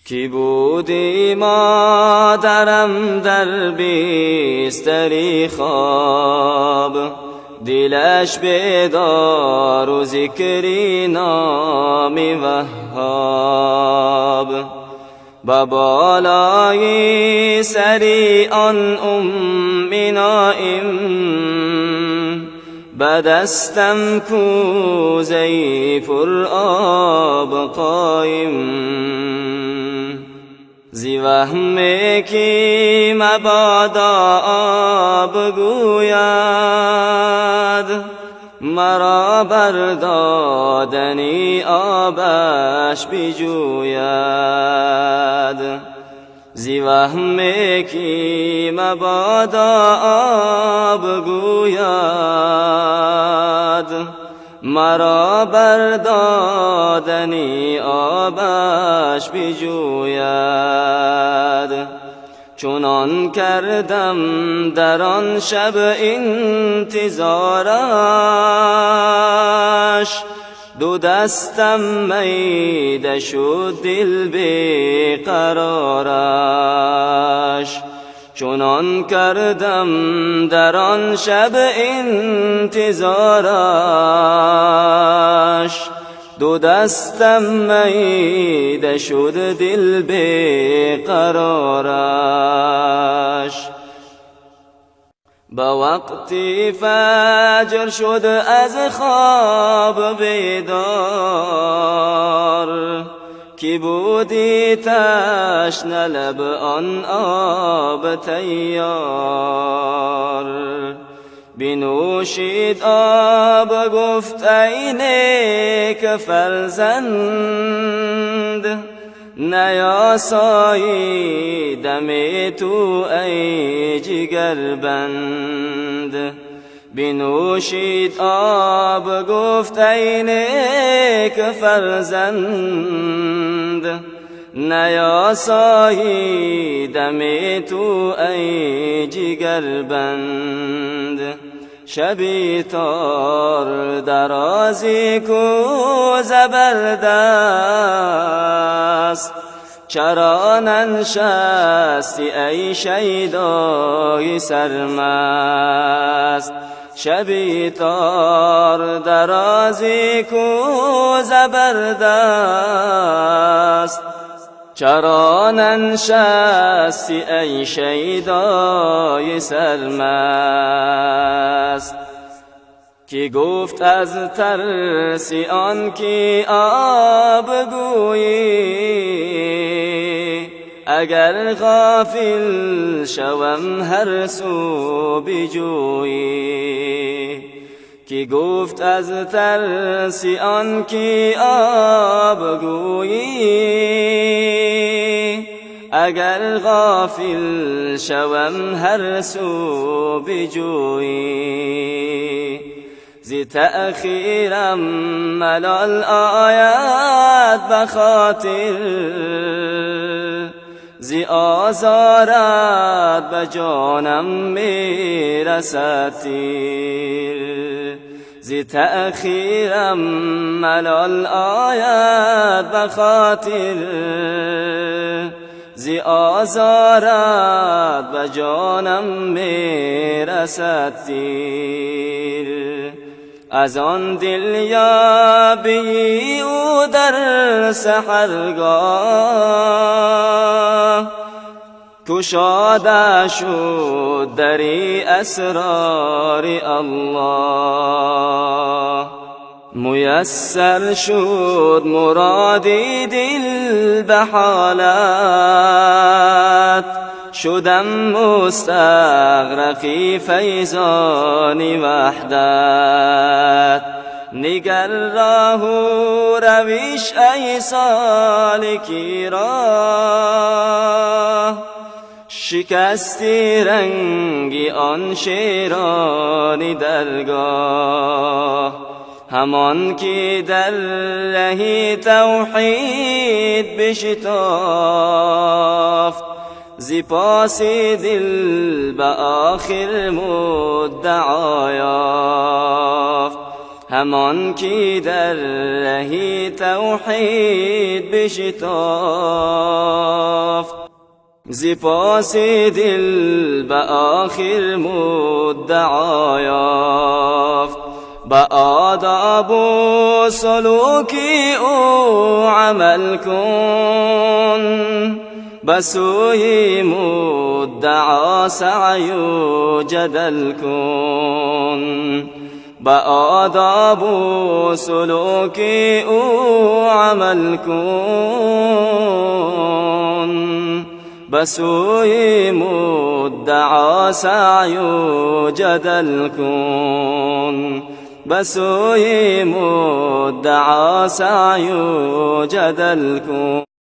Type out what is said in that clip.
کی بودی مادرم در بیستری خواب، دلش بیدار و ذکری نامی وهاب. با بالای سری آن نائم، به دستم کوزه‌ای پر آب قایم. زی وهمی که مبادا آب گوید، مرا بردادنی آبش بجوید. زی وهمی که مبادا آب گوید، مرا بردادنی آبش بجوید. چنان کردم در آن شب انتظارش، دو دستم میده شد دل بیقرارش. چنان کردم در آن شب انتظارش، دو دستم میده شد دل بیقرارش. با وقتی فجر شد از خواب بیدار، کی بودی تشنه لب آن آب تیار. بنوشید آب گفت ای نیک فرزند، نیاسایی دم تو ای جگربند. بنوشید آب گفت ای نیک فرزند، نیاسایی دم تو ای جگربند. شبی تار درازی کو زبردست، چرا ننشستی ای شیدای سرمست. شبی تار درازی کو زبردست، چرا ننشستی ای شیدای سرمست. کی گفت از ترس آن که آب گویی، اگر غافل شوم هر سو بجویی. کی گفت از ترس آن که آب گویی، اگر غافل شوم هر سو بجویی. زی تأخیرم ملال آید بخاطر، زی آزارت به جانم میرسد تیر. زی تأخیرم ملال آید بخاطر، زی آزارت به جانم میرسد تیر. از آن دل یابی او در سحرگاه، کشاده شد دری اسرار الله. میسر شد مرادی دل به حالت، شدم مستغرقی فیضان وحدت. نگر راه و رویش ای سالکی راه، شکستی رنگی آن شیرانی درگاه. همان که در ره توحید بشتافت، زی پاس دل به آخر مدعا یافت. همان که در ره توحید بشتافت، زی پاسی دل به آخر مدعا یافت، به آداب و سلوکی او عمل کن، به سوی مدعا سعی و جدل کن، به آداب و سلوکی او عمل کن، به سوی مدعا سعی و جدل کن، به سوی مدعا سعی و جدل کن.